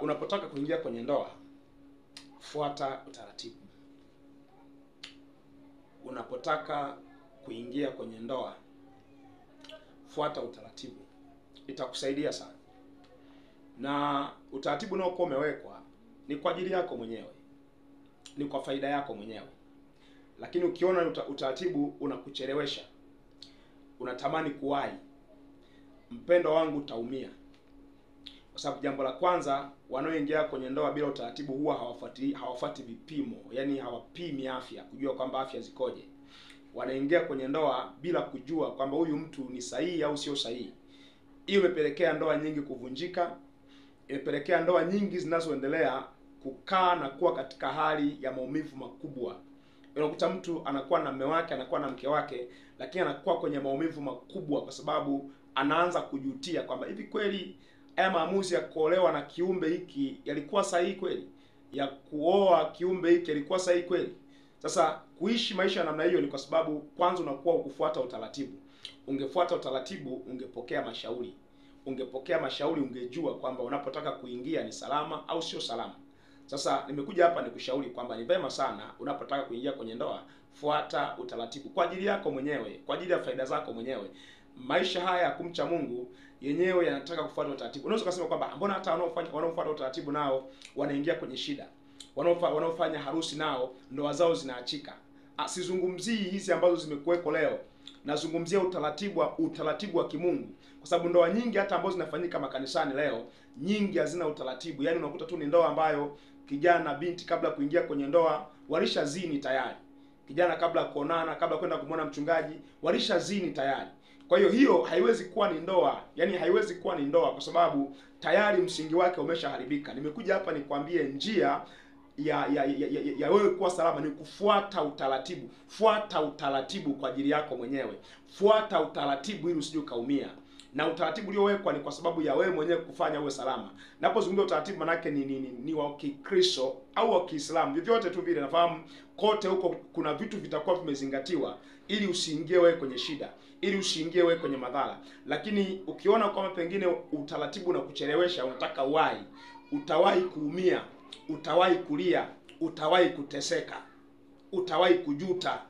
Unapotaka kuingia kwenye ndoa, fuata utaratibu. Unapotaka kuingia kwenye ndoa, fuata utaratibu. Itakusaidia sana. Na utaratibu unaokuwa umewekwa ni kwa ajili yako mwenyewe. Ni kwa faida yako mwenyewe. Lakini ukiona utaratibu unakuchelewesha, unatamani kuwahi, mpendo wangu, utaumia. Kwa sababu jambo la kwanza, wanaoingia kwenye ndoa bila utaratibu huwa hawafuati vipimo, yani hawapimi afya kujua kwamba afya zikoje. Wanaingia kwenye ndoa bila kujua kwamba huyu mtu ni sahihi au sio sahihi. Hiyo imepelekea ndoa nyingi kuvunjika, imepelekea ndoa nyingi zinazoendelea kukaa na kuwa katika hali ya maumivu makubwa. Unakuta mtu anakuwa na mume wake, anakuwa na mke wake, lakini anakuwa kwenye maumivu makubwa kwa sababu anaanza kujutia kwamba hivi kweli haya maamuzi ya kuolewa na kiumbe hiki yalikuwa sahihi kweli? Ya kuoa kiumbe hiki yalikuwa sahihi kweli? Sasa kuishi maisha ya namna hiyo ni kwa sababu kwanza unakuwa ukufuata utaratibu. Ungefuata utaratibu, ungepokea mashauri. Ungepokea mashauri, ungejua kwamba unapotaka kuingia ni salama au sio salama. Sasa nimekuja hapa nikushauri kwamba ni vema sana unapotaka kuingia kwenye ndoa, fuata utaratibu kwa ajili yako mwenyewe, kwa ajili ya faida zako mwenyewe. Maisha haya ya kumcha Mungu yenyewe yanataka kufuata utaratibu. Unaweza kusema kwamba mbona hata wanaofuata utaratibu nao wanaingia kwenye shida. Wanaofanya harusi nao ndoa zao zinaachika. Sizungumzii hizi ambazo zimekuweko leo. Nazungumzia utaratibu wa kimungu. Kwa sababu ndoa nyingi hata ambazo zinafanyika makanisani leo, nyingi hazina utaratibu. Yaani unakuta tu ni ndoa ambayo kijana na binti kabla kuingia kwenye ndoa walishazini tayari. Kijana kabla kuonana, kabla kwenda kumwona mchungaji, walishazini tayari. Kwa hiyo haiwezi kuwa ni ndoa. Yaani haiwezi kuwa ni ndoa kwa sababu tayari msingi wake umeshaharibika. Nimekuja hapa nikwambie njia ya wewe kuwa salama ni kufuata utaratibu. Fuata utaratibu kwa ajili yako mwenyewe. Fuata utaratibu ili usije ukaumia. Na utaratibu uliowekwa ni kwa sababu ya wewe mwenyewe kufanya uwe salama. Napozungumzia utaratibu manake ni wa Kikristo au wa Kiislamu. Vyovyote tu vile nafahamu kote huko kuna vitu vitakuwa vimezingatiwa ili usiingie wewe kwenye shida, ili usiingie wewe kwenye madhara. Lakini ukiona kama pengine utaratibu unakuchelewesha, unataka uwahi, utawahi kuumia, utawahi kulia, utawahi kuteseka, utawahi kujuta,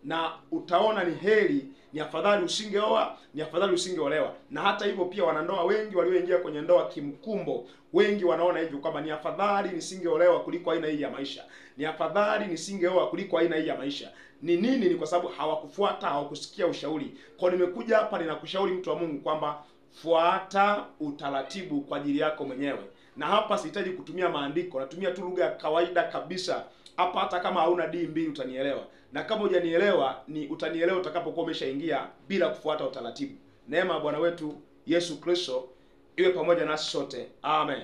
na utaona ni heri, ni afadhali usingeoa, ni afadhali usingeolewa. Na hata hivyo pia wanandoa wengi walioingia kwenye ndoa kimkumbo, wengi wanaona hivyo kwamba ni afadhali nisingeolewa kuliko aina hii ya maisha. Ni afadhali nisingeoa kuliko aina hii ya maisha. Ni nini? Ni kwa sababu hawakufuata, hawakusikia ushauri. Kwa nimekuja hapa ninakushauri mtu wa Mungu kwamba fuata utaratibu kwa ajili yako mwenyewe. Na hapa sihitaji kutumia maandiko, natumia tu lugha ya kawaida kabisa. Hapa hata kama hauna D2 utanielewa. Na kama hujanielewa utanielewa utakapokuwa umeshaingia bila kufuata utaratibu. Neema ya Bwana wetu Yesu Kristo iwe pamoja nasi sote. Amen.